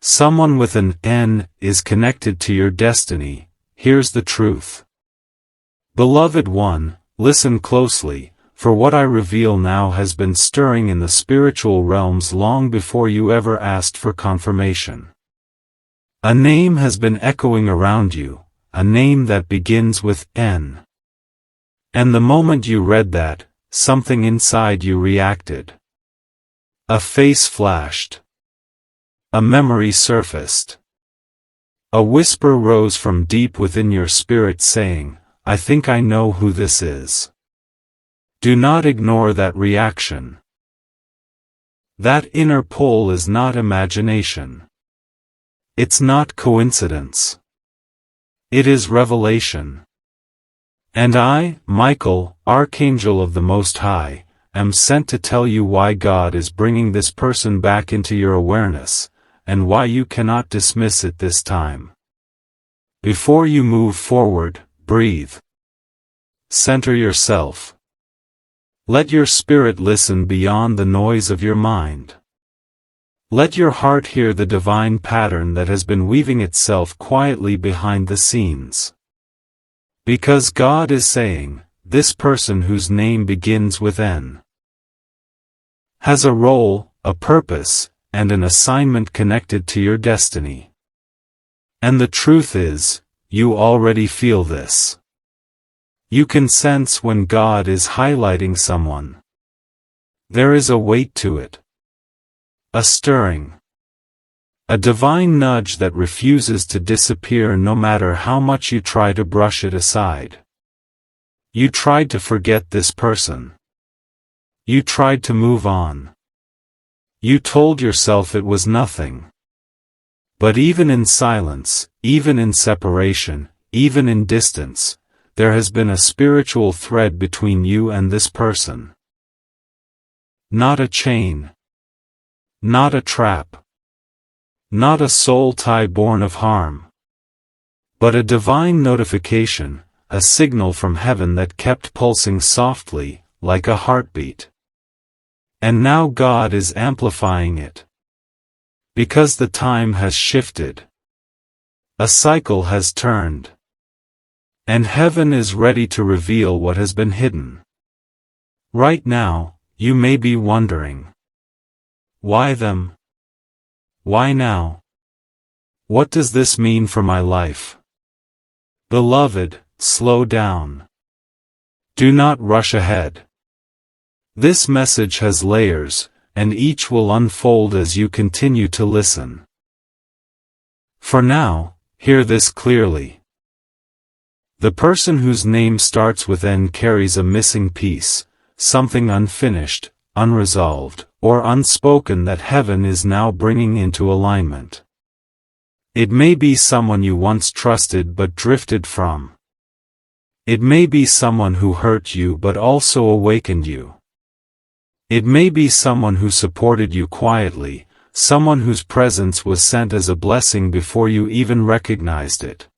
Someone with an N is connected to your destiny. Here's the truth. Beloved one, listen closely, for what I reveal now has been stirring in the spiritual realms long before you ever asked for confirmation. A name has been echoing around you, a name that begins with N. And the moment you read that, something inside you reacted. A face flashed. A memory surfaced. A whisper rose from deep within your spirit saying, I think I know who this is. Do not ignore that reaction. That inner pull is not imagination. It's not coincidence. It is revelation. And I, Michael, Archangel of the Most High, am sent to tell you why God is bringing this person back into your awareness, and why you cannot dismiss it this time. Before you move forward, breathe. Center yourself. Let your spirit listen beyond the noise of your mind. Let your heart hear the divine pattern that has been weaving itself quietly behind the scenes. Because God is saying, this person whose name begins with N has a role, a purpose, and an assignment connected to your destiny. And the truth is, you already feel this. You can sense when God is highlighting someone. There is a weight to it. A stirring. A divine nudge that refuses to disappear no matter how much you try to brush it aside. You tried to forget this person. You tried to move on. You told yourself it was nothing. But even in silence, even in separation, even in distance, there has been a spiritual thread between you and this person. Not a chain. Not a trap. Not a soul tie born of harm. But a divine notification, a signal from heaven that kept pulsing softly, like a heartbeat. And now God is amplifying it. Because the time has shifted. A cycle has turned. And heaven is ready to reveal what has been hidden. Right now, you may be wondering. Why them? Why now? What does this mean for my life? Beloved, slow down. Do not rush ahead. This message has layers, and each will unfold as you continue to listen. For now, hear this clearly. The person whose name starts with N carries a missing piece, something unfinished, unresolved, or unspoken that heaven is now bringing into alignment. It may be someone you once trusted but drifted from. It may be someone who hurt you but also awakened you. It may be someone who supported you quietly, someone whose presence was sent as a blessing before you even recognized it.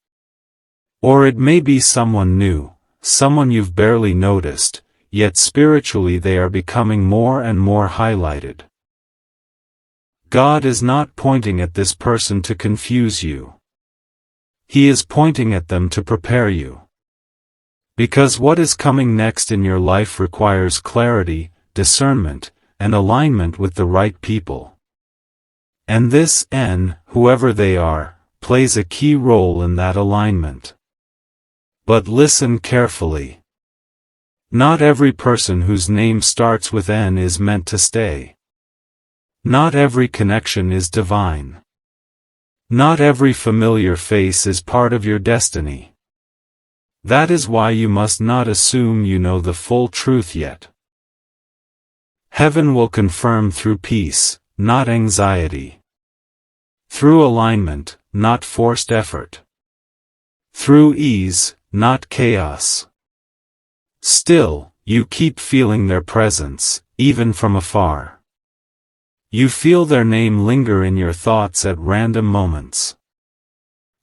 Or it may be someone new, someone you've barely noticed, yet spiritually they are becoming more and more highlighted. God is not pointing at this person to confuse you. He is pointing at them to prepare you. Because what is coming next in your life requires clarity, discernment, and alignment with the right people. And this N, whoever they are, plays a key role in that alignment. But listen carefully. Not every person whose name starts with N is meant to stay. Not every connection is divine. Not every familiar face is part of your destiny. That is why you must not assume you know the full truth yet. Heaven will confirm through peace, not anxiety. Through alignment, not forced effort. Through ease, not chaos. Still, you keep feeling their presence, even from afar. You feel their name linger in your thoughts at random moments.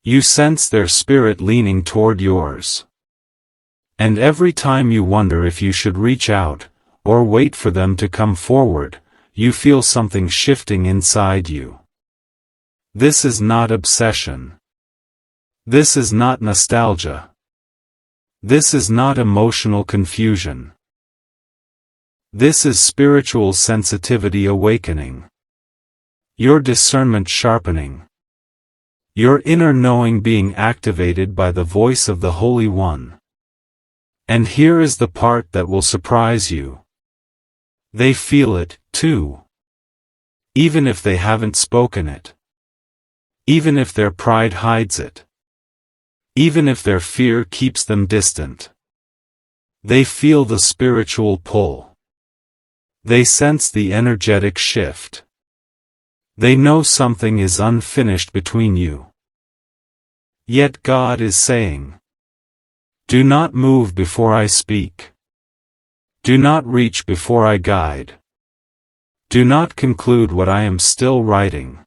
You sense their spirit leaning toward yours. And every time you wonder if you should reach out, or wait for them to come forward, you feel something shifting inside you. This is not obsession. This is not nostalgia. This is not emotional confusion. This is spiritual sensitivity awakening. Your discernment sharpening. Your inner knowing being activated by the voice of the Holy One. And here is the part that will surprise you. They feel it, too. Even if they haven't spoken it. Even if their pride hides it. Even if their fear keeps them distant. They feel the spiritual pull. They sense the energetic shift. They know something is unfinished between you. Yet God is saying, do not move before I speak. Do not reach before I guide. Do not conclude what I am still writing.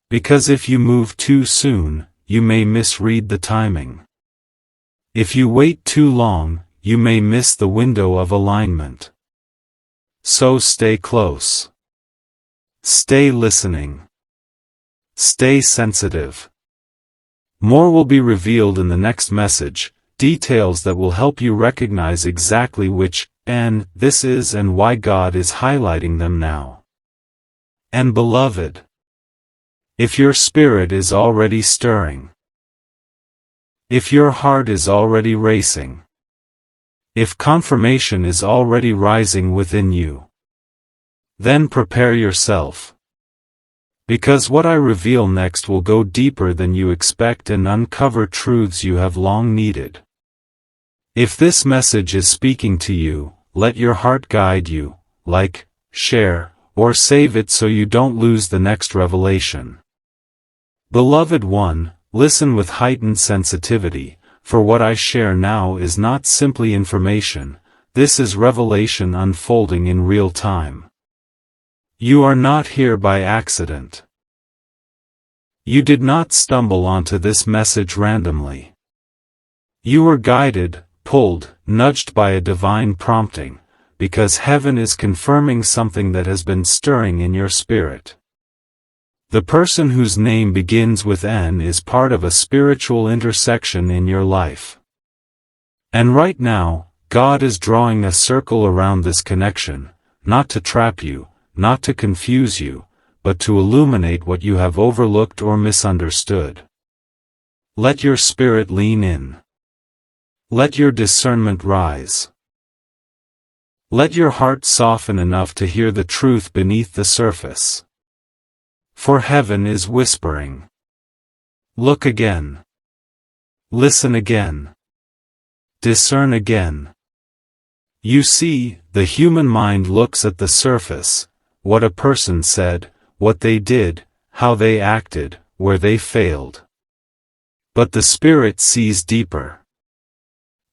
Because if you move too soon, you may misread the timing. If you wait too long, you may miss the window of alignment. So stay close. Stay listening. Stay sensitive. More will be revealed in the next message, details that will help you recognize exactly which and this is and why God is highlighting them now. And beloved, if your spirit is already stirring, if your heart is already racing, if confirmation is already rising within you, then prepare yourself. Because what I reveal next will go deeper than you expect and uncover truths you have long needed. If this message is speaking to you, let your heart guide you, like, share, or save it so you don't lose the next revelation. Beloved one, listen with heightened sensitivity, for what I share now is not simply information, this is revelation unfolding in real time. You are not here by accident. You did not stumble onto this message randomly. You were guided, pulled, nudged by a divine prompting, because heaven is confirming something that has been stirring in your spirit. The person whose name begins with N is part of a spiritual intersection in your life. And right now, God is drawing a circle around this connection, not to trap you, not to confuse you, but to illuminate what you have overlooked or misunderstood. Let your spirit lean in. Let your discernment rise. Let your heart soften enough to hear the truth beneath the surface. For heaven is whispering. Look again. Listen again. Discern again. You see, the human mind looks at the surface, what a person said, what they did, how they acted, where they failed. But the Spirit sees deeper.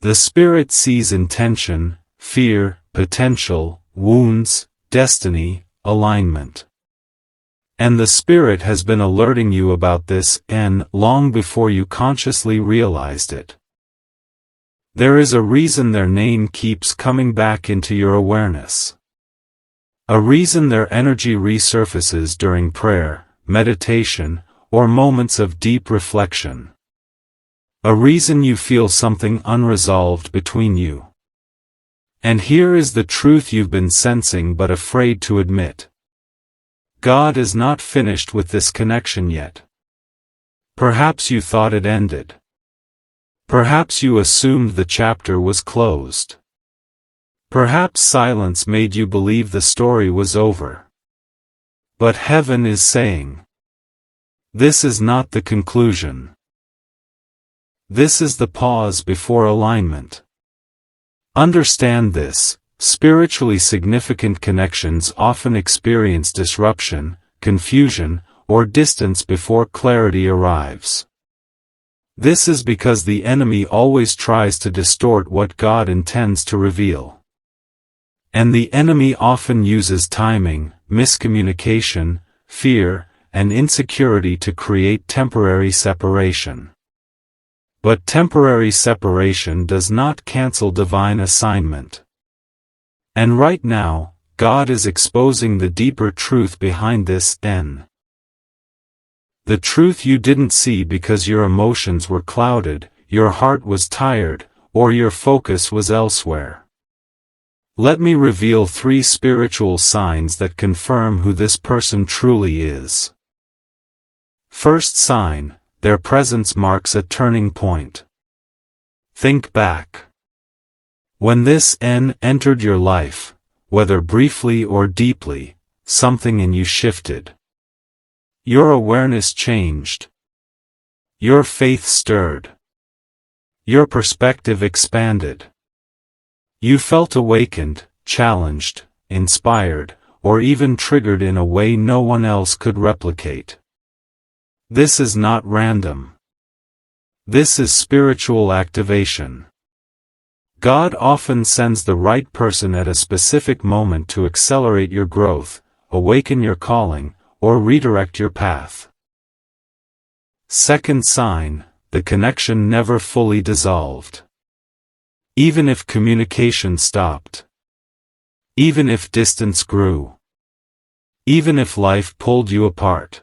The Spirit sees intention, fear, potential, wounds, destiny, alignment. And the Spirit has been alerting you about this and long before you consciously realized it. There is a reason their name keeps coming back into your awareness. A reason their energy resurfaces during prayer, meditation, or moments of deep reflection. A reason you feel something unresolved between you. And here is the truth you've been sensing but afraid to admit. God is not finished with this connection yet. Perhaps you thought it ended. Perhaps you assumed the chapter was closed. Perhaps silence made you believe the story was over. But heaven is saying, this is not the conclusion. This is the pause before alignment. Understand this, spiritually significant connections often experience disruption, confusion, or distance before clarity arrives. This is because the enemy always tries to distort what God intends to reveal. And the enemy often uses timing, miscommunication, fear, and insecurity to create temporary separation. But temporary separation does not cancel divine assignment. And right now, God is exposing the deeper truth behind this N. The truth you didn't see because your emotions were clouded, your heart was tired, or your focus was elsewhere. Let me reveal 3 spiritual signs that confirm who this person truly is. First sign, their presence marks a turning point. Think back. When this N entered your life, whether briefly or deeply, something in you shifted. Your awareness changed. Your faith stirred. Your perspective expanded. You felt awakened, challenged, inspired, or even triggered in a way no one else could replicate. This is not random. This is spiritual activation. God often sends the right person at a specific moment to accelerate your growth, awaken your calling, or redirect your path. Second sign, the connection never fully dissolved. Even if communication stopped. Even if distance grew. Even if life pulled you apart.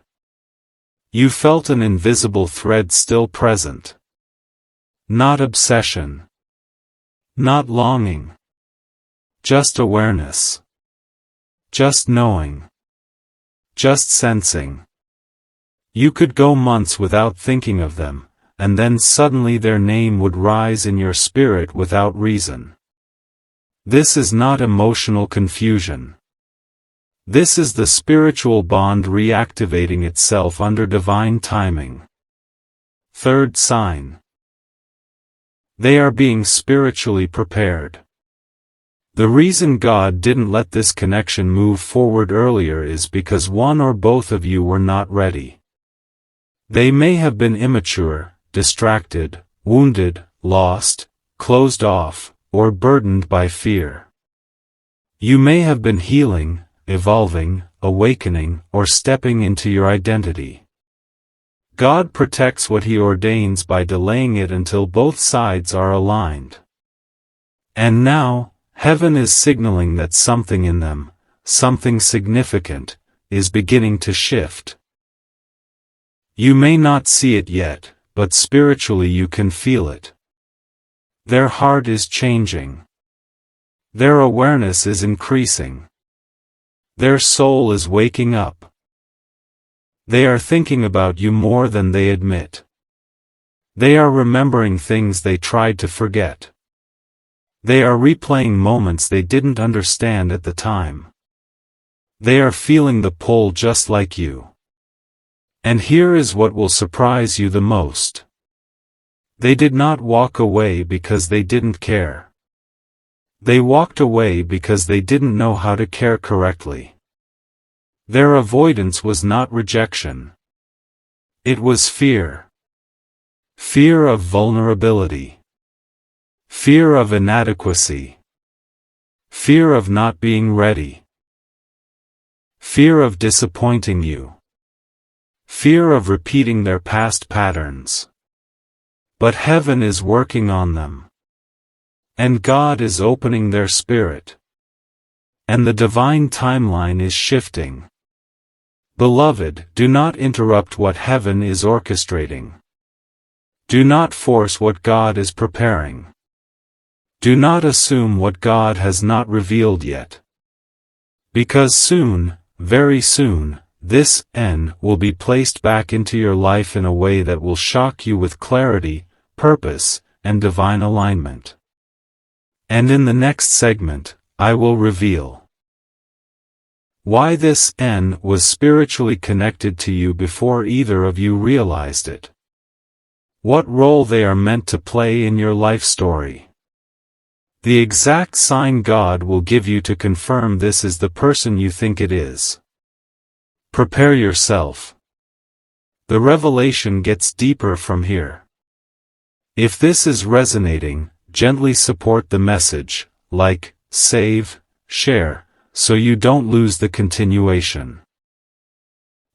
You felt an invisible thread still present. Not obsession. Not longing. Just awareness. Just knowing. Just sensing. You could go months without thinking of them, and then suddenly their name would rise in your spirit without reason. This is not emotional confusion. This is the spiritual bond reactivating itself under divine timing. Third sign. They are being spiritually prepared. The reason God didn't let this connection move forward earlier is because one or both of you were not ready. They may have been immature, distracted, wounded, lost, closed off, or burdened by fear. You may have been healing, evolving, awakening, or stepping into your identity. God protects what He ordains by delaying it until both sides are aligned. And now, Heaven is signaling that something in them, something significant, is beginning to shift. You may not see it yet, but spiritually you can feel it. Their heart is changing. Their awareness is increasing. Their soul is waking up. They are thinking about you more than they admit. They are remembering things they tried to forget. They are replaying moments they didn't understand at the time. They are feeling the pull just like you. And here is what will surprise you the most. They did not walk away because they didn't care. They walked away because they didn't know how to care correctly. Their avoidance was not rejection. It was fear. Fear of vulnerability. Fear of inadequacy. Fear of not being ready. Fear of disappointing you. Fear of repeating their past patterns. But Heaven is working on them. And God is opening their spirit. And the divine timeline is shifting. Beloved, do not interrupt what Heaven is orchestrating. Do not force what God is preparing. Do not assume what God has not revealed yet. Because soon, very soon, this N will be placed back into your life in a way that will shock you with clarity, purpose, and divine alignment. And in the next segment, I will reveal why this N was spiritually connected to you before either of you realized it. What role they are meant to play in your life story. The exact sign God will give you to confirm this is the person you think it is. Prepare yourself. The revelation gets deeper from here. If this is resonating, gently support the message, like, save, share, so you don't lose the continuation.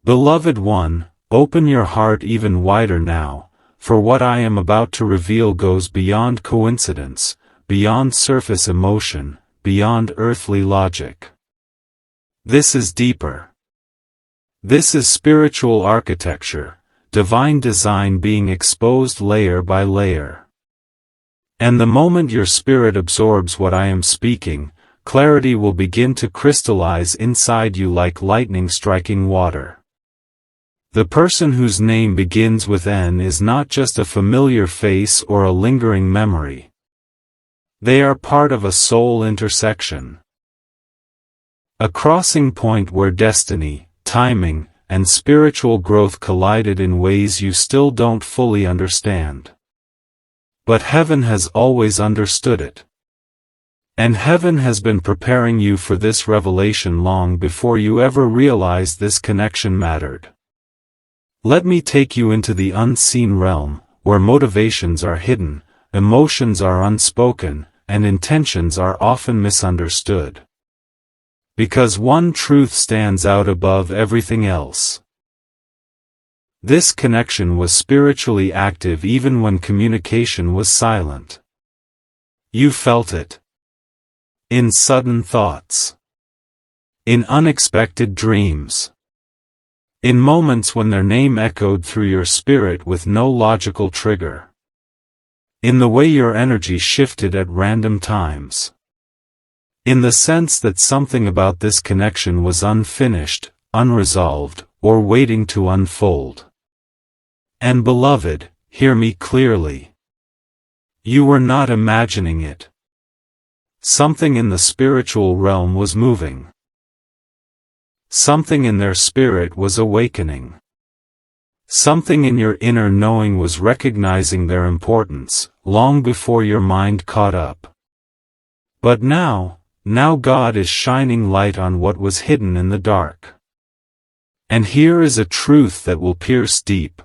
Beloved one, open your heart even wider now, for what I am about to reveal goes beyond coincidence, beyond surface emotion, beyond earthly logic. This is deeper. This is spiritual architecture, divine design being exposed layer by layer. And the moment your spirit absorbs what I am speaking, clarity will begin to crystallize inside you like lightning striking water. The person whose name begins with N is not just a familiar face or a lingering memory. They are part of a soul intersection. A crossing point where destiny, timing, and spiritual growth collided in ways you still don't fully understand. But heaven has always understood it. And heaven has been preparing you for this revelation long before you ever realized this connection mattered. Let me take you into the unseen realm, where motivations are hidden, emotions are unspoken, and intentions are often misunderstood. Because one truth stands out above everything else. This connection was spiritually active even when communication was silent. You felt it. In sudden thoughts. In unexpected dreams. In moments when their name echoed through your spirit with no logical trigger. In the way your energy shifted at random times. In the sense that something about this connection was unfinished, unresolved, or waiting to unfold. And beloved, hear me clearly. You were not imagining it. Something in the spiritual realm was moving. Something in their spirit was awakening. Something in your inner knowing was recognizing their importance, long before your mind caught up. But now God is shining light on what was hidden in the dark. And here is a truth that will pierce deep.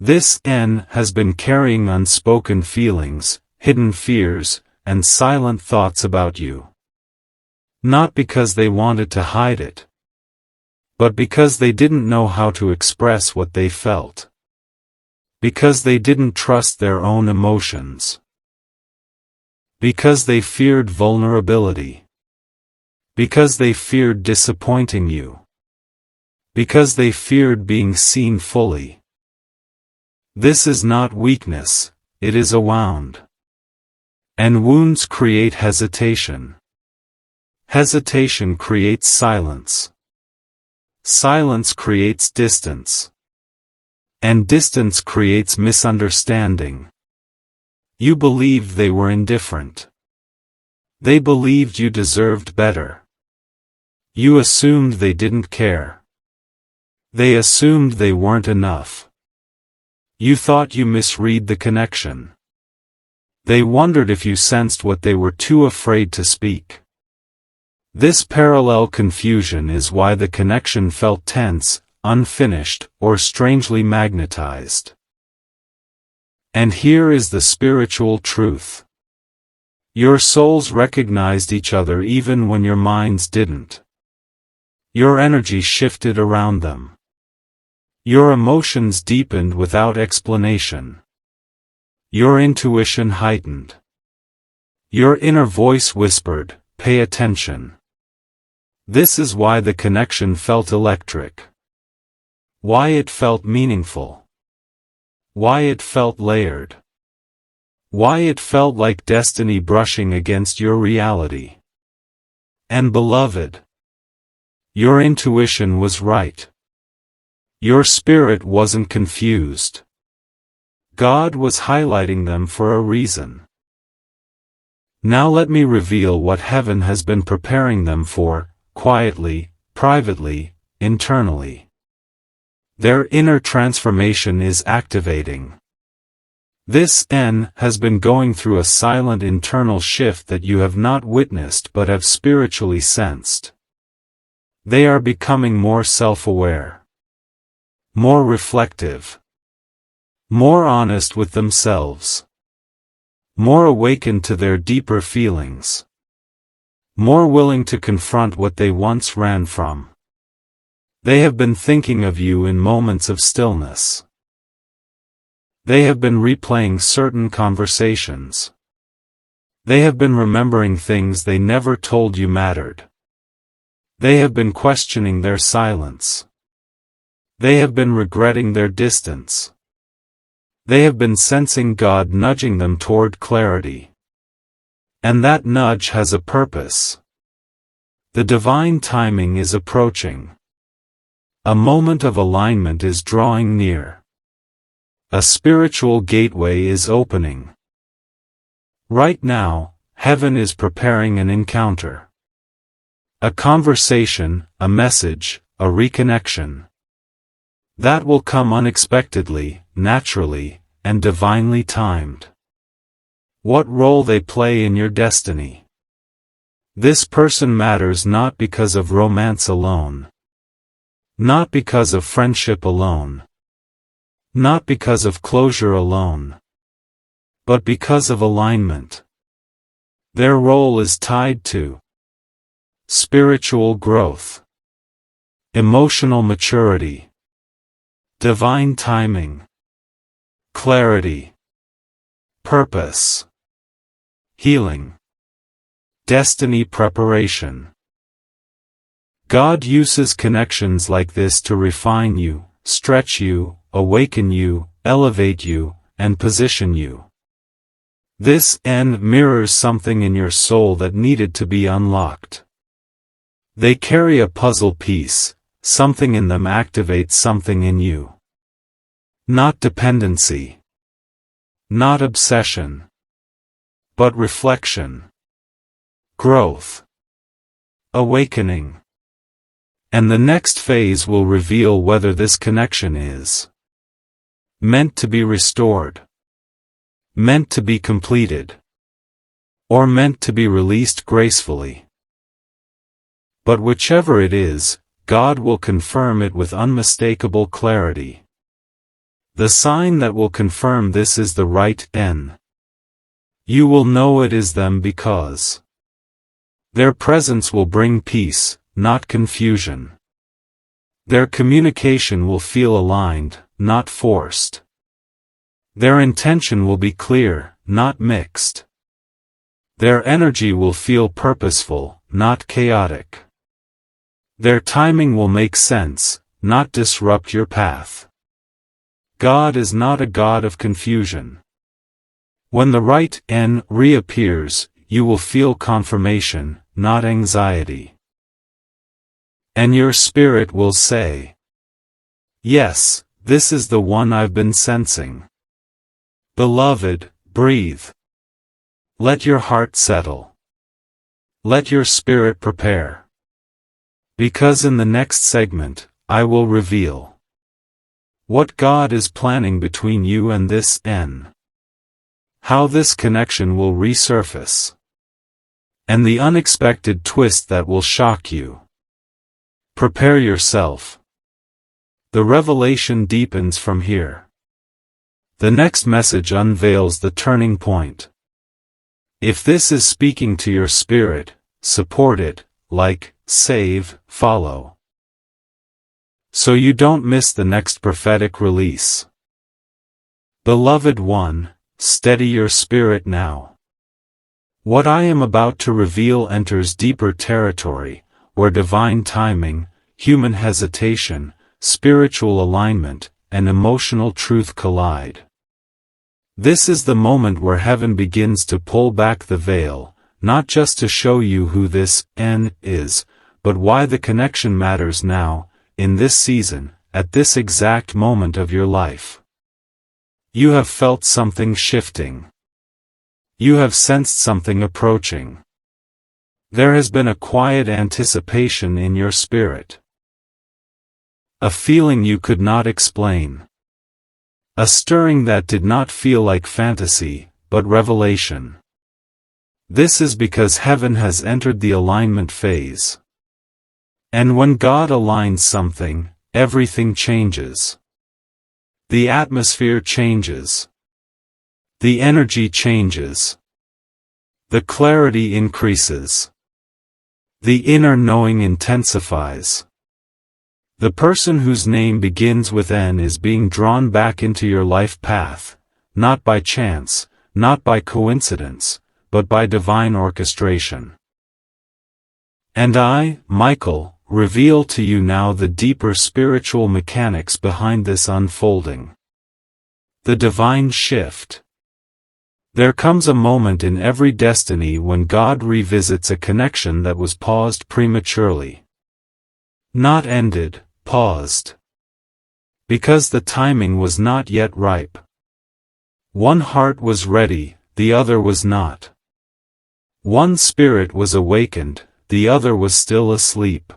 This N has been carrying unspoken feelings, hidden fears, and silent thoughts about you. Not because they wanted to hide it, but because they didn't know how to express what they felt. Because they didn't trust their own emotions. Because they feared vulnerability. Because they feared disappointing you. Because they feared being seen fully. This is not weakness, it is a wound. And wounds create hesitation. Hesitation creates silence. Silence creates distance. And distance creates misunderstanding. You believed they were indifferent. They believed you deserved better. You assumed they didn't care. They assumed they weren't enough. You thought you misread the connection. They wondered if you sensed what they were too afraid to speak. This parallel confusion is why the connection felt tense, unfinished, or strangely magnetized. And here is the spiritual truth. Your souls recognized each other even when your minds didn't. Your energy shifted around them. Your emotions deepened without explanation. Your intuition heightened. Your inner voice whispered, "Pay attention." This is why the connection felt electric. Why it felt meaningful. Why it felt layered. Why it felt like destiny brushing against your reality. And beloved, your intuition was right. Your spirit wasn't confused. God was highlighting them for a reason. Now let me reveal what heaven has been preparing them for, quietly, privately, internally. Their inner transformation is activating. This N has been going through a silent internal shift that you have not witnessed but have spiritually sensed. They are becoming more self-aware. More reflective. More honest with themselves. More awakened to their deeper feelings. More willing to confront what they once ran from. They have been thinking of you in moments of stillness. They have been replaying certain conversations. They have been remembering things they never told you mattered. They have been questioning their silence. They have been regretting their distance. They have been sensing God nudging them toward clarity. And that nudge has a purpose. The divine timing is approaching. A moment of alignment is drawing near. A spiritual gateway is opening. Right now, heaven is preparing an encounter. A conversation, a message, a reconnection. That will come unexpectedly, naturally, and divinely timed. What role they play in your destiny. This person matters not because of romance alone. Not because of friendship alone. Not because of closure alone. But because of alignment. Their role is tied to spiritual growth, emotional maturity, divine timing, clarity, purpose, healing, destiny preparation. God uses connections like this to refine you, stretch you, awaken you, elevate you, and position you. This end mirrors something in your soul that needed to be unlocked. They carry a puzzle piece, something in them activates something in you. Not dependency. Not obsession. But reflection. Growth. Awakening. And the next phase will reveal whether this connection is meant to be restored, meant to be completed, or meant to be released gracefully. But whichever it is, God will confirm it with unmistakable clarity. The sign that will confirm this is the right N. You will know it is them because their presence will bring peace, not confusion. Their communication will feel aligned, not forced. Their intention will be clear, not mixed. Their energy will feel purposeful, not chaotic. Their timing will make sense, not disrupt your path. God is not a God of confusion. When the right N reappears, you will feel confirmation, not anxiety. And your spirit will say, yes, this is the one I've been sensing. Beloved, breathe. Let your heart settle. Let your spirit prepare. Because in the next segment, I will reveal what God is planning between you and this N. How this connection will resurface. And the unexpected twist that will shock you. Prepare yourself. The revelation deepens from here. The next message unveils the turning point. If this is speaking to your spirit, support it, like, save, follow. So you don't miss the next prophetic release. Beloved one, steady your spirit now. What I am about to reveal enters deeper territory, where divine timing, human hesitation, spiritual alignment, and emotional truth collide. This is the moment where heaven begins to pull back the veil, not just to show you who this N is, but why the connection matters now, in this season, at this exact moment of your life. You have felt something shifting. You have sensed something approaching. There has been a quiet anticipation in your spirit. A feeling you could not explain. A stirring that did not feel like fantasy, but revelation. This is because heaven has entered the alignment phase. And when God aligns something, everything changes. The atmosphere changes. The energy changes. The clarity increases. The inner knowing intensifies. The person whose name begins with N is being drawn back into your life path, not by chance, not by coincidence, but by divine orchestration. And I, Michael, reveal to you now the deeper spiritual mechanics behind this unfolding. The divine shift. There comes a moment in every destiny when God revisits a connection that was paused prematurely. Not ended, paused. Because the timing was not yet ripe. One heart was ready, the other was not. One spirit was awakened, the other was still asleep.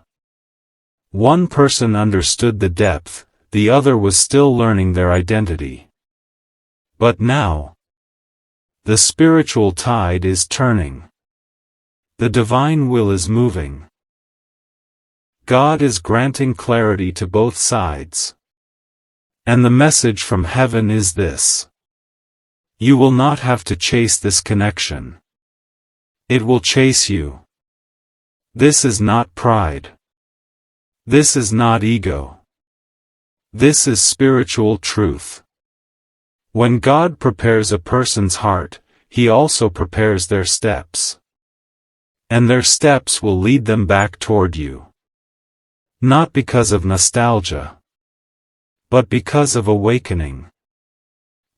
One person understood the depth, the other was still learning their identity. But now, the spiritual tide is turning. The divine will is moving. God is granting clarity to both sides. And the message from heaven is this. You will not have to chase this connection. It will chase you. This is not pride. This is not ego. This is spiritual truth. When God prepares a person's heart, He also prepares their steps. And their steps will lead them back toward you. Not because of nostalgia, but because of awakening.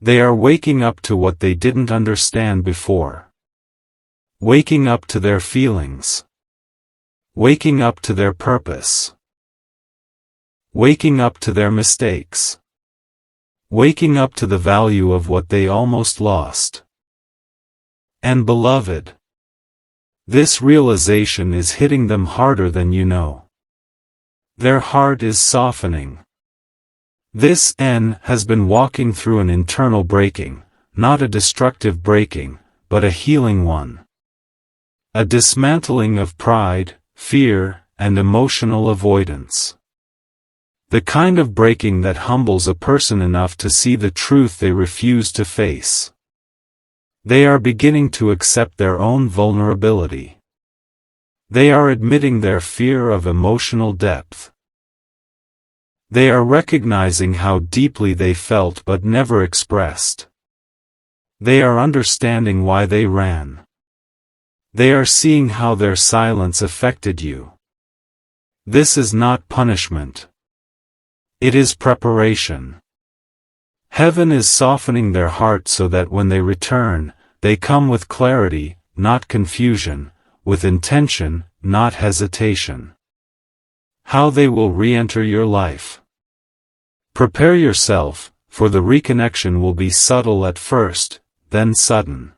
They are waking up to what they didn't understand before. Waking up to their feelings. Waking up to their purpose. Waking up to their mistakes. Waking up to the value of what they almost lost. And beloved, this realization is hitting them harder than you know. Their heart is softening. This N has been walking through an internal breaking, not a destructive breaking, but a healing one. A dismantling of pride, fear, and emotional avoidance. The kind of breaking that humbles a person enough to see the truth they refuse to face. They are beginning to accept their own vulnerability. They are admitting their fear of emotional depth. They are recognizing how deeply they felt but never expressed. They are understanding why they ran. They are seeing how their silence affected you. This is not punishment. It is preparation. Heaven is softening their heart so that when they return, they come with clarity, not confusion, with intention, not hesitation. How they will re-enter your life. Prepare yourself, for the reconnection will be subtle at first, then sudden.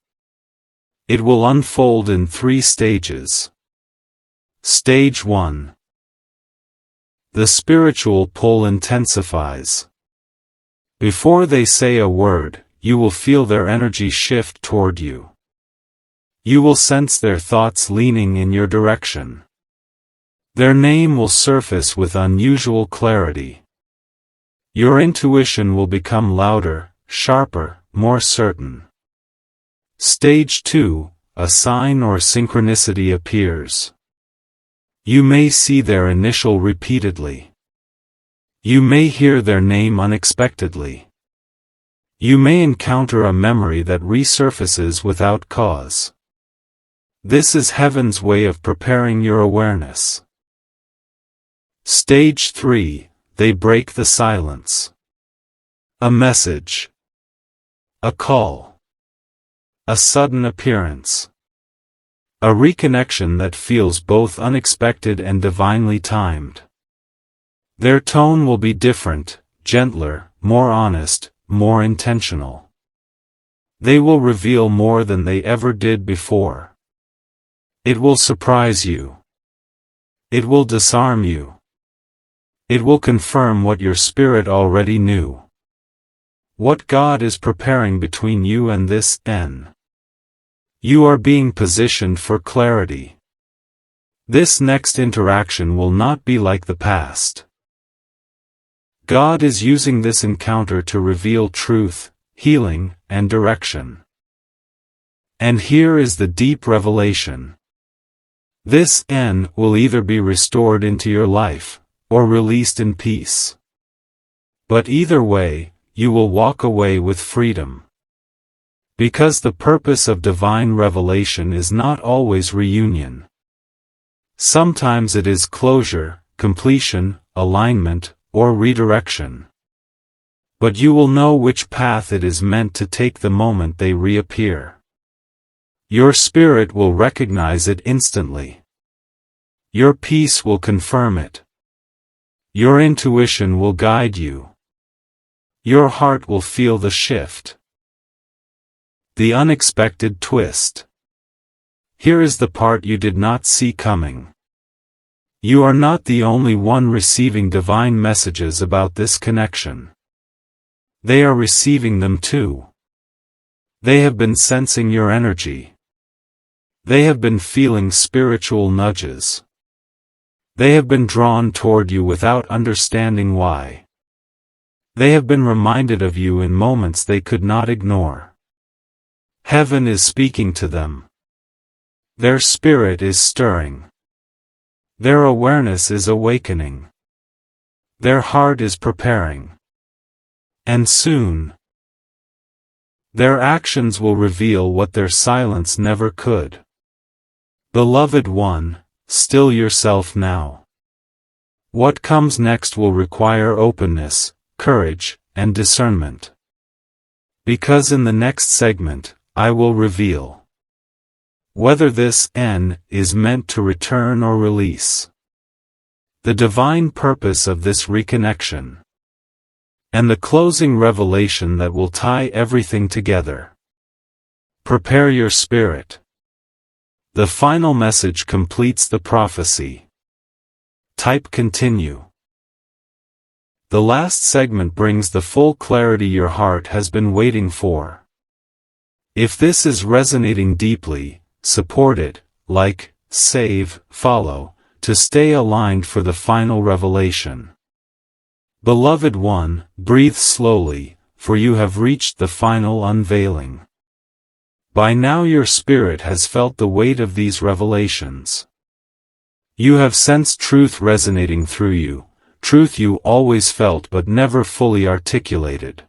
It will unfold in 3 stages. Stage 1. The spiritual pull intensifies. Before they say a word, you will feel their energy shift toward you. You will sense their thoughts leaning in your direction. Their name will surface with unusual clarity. Your intuition will become louder, sharper, more certain. Stage 2, a sign or synchronicity appears. You may see their initial repeatedly. You may hear their name unexpectedly. You may encounter a memory that resurfaces without cause. This is heaven's way of preparing your awareness. Stage 3, they break the silence. A message. A call. A sudden appearance. A reconnection that feels both unexpected and divinely timed. Their tone will be different, gentler, more honest, more intentional. They will reveal more than they ever did before. It will surprise you. It will disarm you. It will confirm what your spirit already knew. What God is preparing between you and this N. You are being positioned for clarity. This next interaction will not be like the past. God is using this encounter to reveal truth, healing, and direction. And here is the deep revelation. This N will either be restored into your life, or released in peace. But either way, you will walk away with freedom. Because the purpose of divine revelation is not always reunion. Sometimes it is closure, completion, alignment, or redirection. But you will know which path it is meant to take the moment they reappear. Your spirit will recognize it instantly. Your peace will confirm it. Your intuition will guide you. Your heart will feel the shift. The unexpected twist. Here is the part you did not see coming. You are not the only one receiving divine messages about this connection. They are receiving them too. They have been sensing your energy. They have been feeling spiritual nudges. They have been drawn toward you without understanding why. They have been reminded of you in moments they could not ignore. Heaven is speaking to them. Their spirit is stirring. Their awareness is awakening. Their heart is preparing. And soon, their actions will reveal what their silence never could. Beloved one, still yourself now. What comes next will require openness, courage, and discernment. Because in the next segment, I will reveal whether this N is meant to return or release, the divine purpose of this reconnection, and the closing revelation that will tie everything together. Prepare your spirit. The final message completes the prophecy. Type continue. The last segment brings the full clarity your heart has been waiting for. If this is resonating deeply, support it, like, save, follow, to stay aligned for the final revelation. Beloved one, breathe slowly, for you have reached the final unveiling. By now your spirit has felt the weight of these revelations. You have sensed truth resonating through you, truth you always felt but never fully articulated.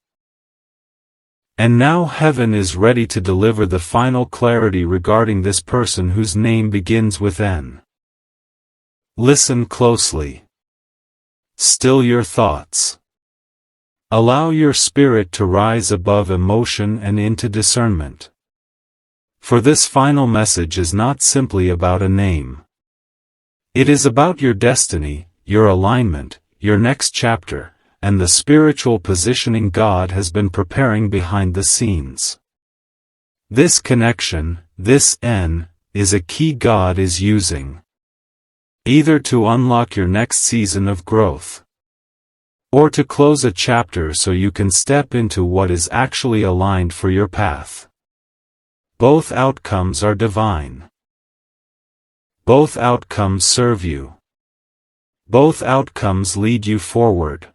And now heaven is ready to deliver the final clarity regarding this person whose name begins with N. Listen closely. Still your thoughts. Allow your spirit to rise above emotion and into discernment. For this final message is not simply about a name. It is about your destiny, your alignment, your next chapter, and the spiritual positioning God has been preparing behind the scenes. This connection, this N, is a key God is using, either to unlock your next season of growth, or to close a chapter so you can step into what is actually aligned for your path. Both outcomes are divine. Both outcomes serve you. Both outcomes lead you forward.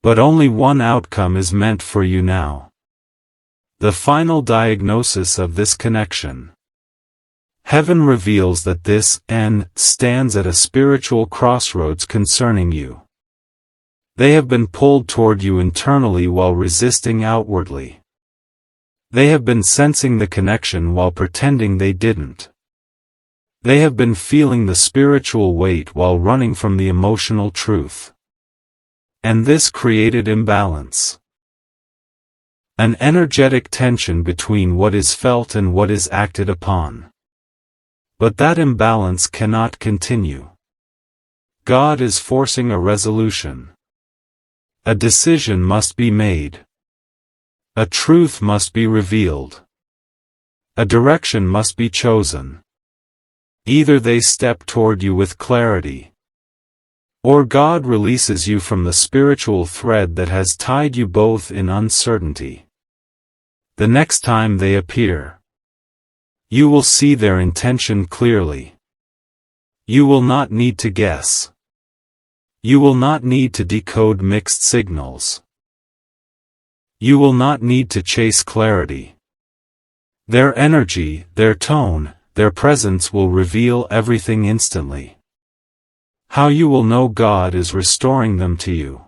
But only one outcome is meant for you now. The final diagnosis of this connection. Heaven reveals that this N stands at a spiritual crossroads concerning you. They have been pulled toward you internally while resisting outwardly. They have been sensing the connection while pretending they didn't. They have been feeling the spiritual weight while running from the emotional truth. And this created imbalance. An energetic tension between what is felt and what is acted upon. But that imbalance cannot continue. God is forcing a resolution. A decision must be made. A truth must be revealed. A direction must be chosen. Either they step toward you with clarity, or God releases you from the spiritual thread that has tied you both in uncertainty. The next time they appear, you will see their intention clearly. You will not need to guess. You will not need to decode mixed signals. You will not need to chase clarity. Their energy, their tone, their presence will reveal everything instantly. How you will know God is restoring them to you.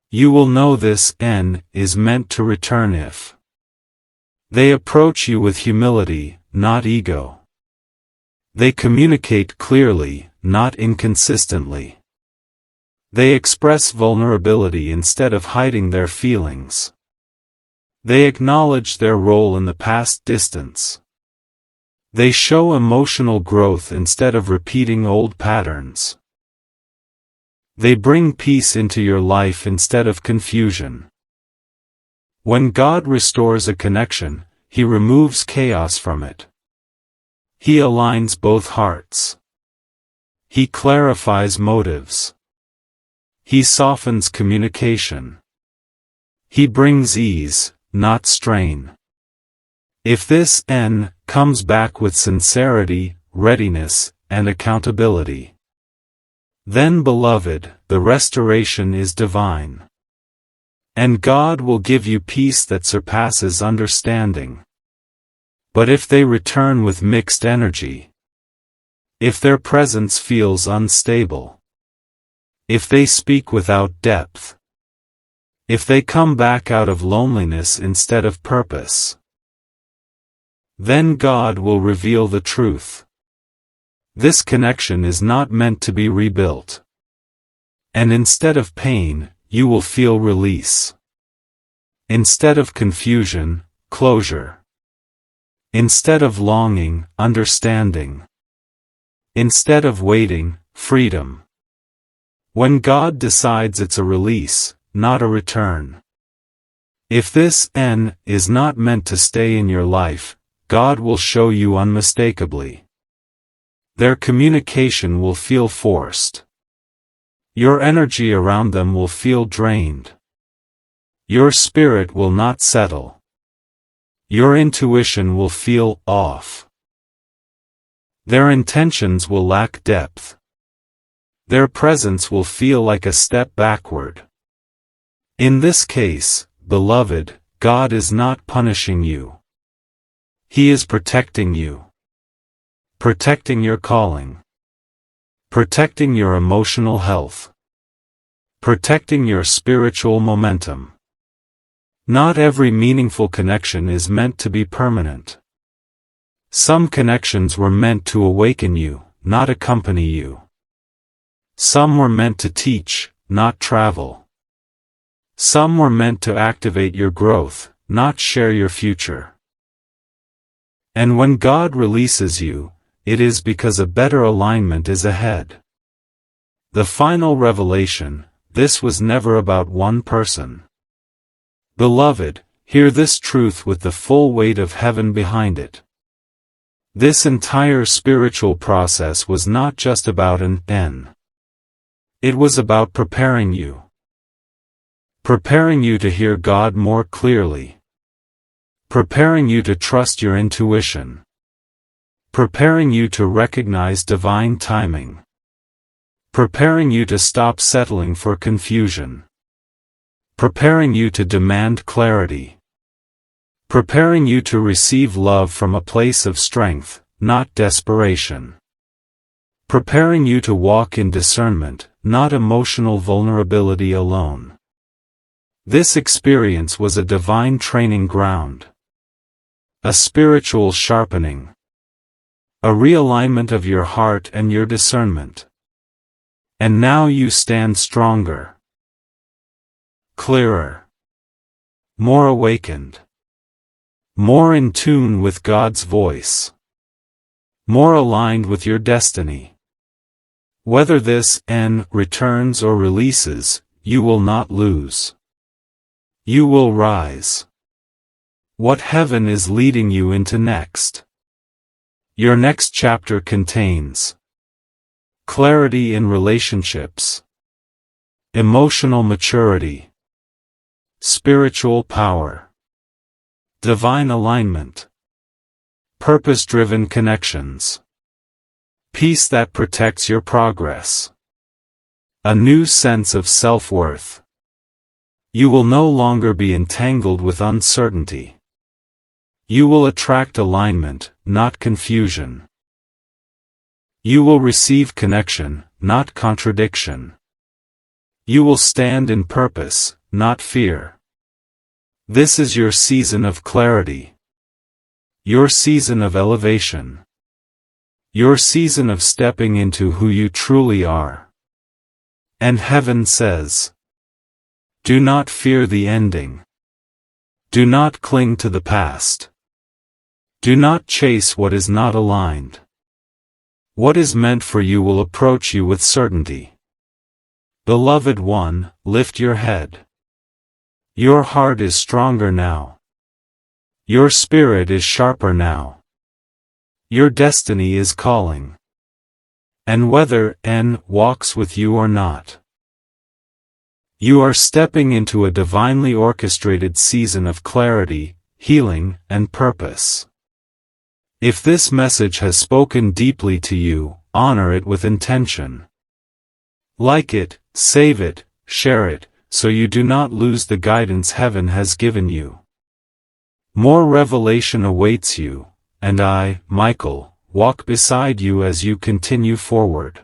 You will know this N is meant to return if they approach you with humility, not ego. They communicate clearly, not inconsistently. They express vulnerability instead of hiding their feelings. They acknowledge their role in the past distance. They show emotional growth instead of repeating old patterns. They bring peace into your life instead of confusion. When God restores a connection, He removes chaos from it. He aligns both hearts. He clarifies motives. He softens communication. He brings ease, not strain. If this N comes back with sincerity, readiness, and accountability, then, beloved, the restoration is divine. And God will give you peace that surpasses understanding. But if they return with mixed energy, if their presence feels unstable, if they speak without depth, if they come back out of loneliness instead of purpose, then God will reveal the truth. This connection is not meant to be rebuilt. And instead of pain, you will feel release. Instead of confusion, closure. Instead of longing, understanding. Instead of waiting, freedom. When God decides it's a release, not a return. If this N is not meant to stay in your life, God will show you unmistakably. Their communication will feel forced. Your energy around them will feel drained. Your spirit will not settle. Your intuition will feel off. Their intentions will lack depth. Their presence will feel like a step backward. In this case, beloved, God is not punishing you. He is protecting you. Protecting your calling. Protecting your emotional health. Protecting your spiritual momentum. Not every meaningful connection is meant to be permanent. Some connections were meant to awaken you, not accompany you. Some were meant to teach, not travel. Some were meant to activate your growth, not share your future. And when God releases you, it is because a better alignment is ahead. The final revelation, this was never about one person. Beloved, hear this truth with the full weight of heaven behind it. This entire spiritual process was not just about an N. It was about preparing you. Preparing you to hear God more clearly. Preparing you to trust your intuition. Preparing you to recognize divine timing. Preparing you to stop settling for confusion. Preparing you to demand clarity. Preparing you to receive love from a place of strength, not desperation. Preparing you to walk in discernment, not emotional vulnerability alone. This experience was a divine training ground. A spiritual sharpening. A realignment of your heart and your discernment. And now you stand stronger. Clearer. More awakened. More in tune with God's voice. More aligned with your destiny. Whether this N returns or releases, you will not lose. You will rise. What heaven is leading you into next. Your next chapter contains clarity in relationships, emotional maturity, spiritual power, divine alignment, purpose-driven connections, peace that protects your progress, a new sense of self-worth. You will no longer be entangled with uncertainty. You will attract alignment, not confusion. You will receive connection, not contradiction. You will stand in purpose, not fear. This is your season of clarity. Your season of elevation. Your season of stepping into who you truly are. And heaven says, do not fear the ending. Do not cling to the past. Do not chase what is not aligned. What is meant for you will approach you with certainty. Beloved one, lift your head. Your heart is stronger now. Your spirit is sharper now. Your destiny is calling. And whether N walks with you or not, you are stepping into a divinely orchestrated season of clarity, healing, and purpose. If this message has spoken deeply to you, honor it with intention. Like it, save it, share it, so you do not lose the guidance heaven has given you. More revelation awaits you, and I, Michael, walk beside you as you continue forward.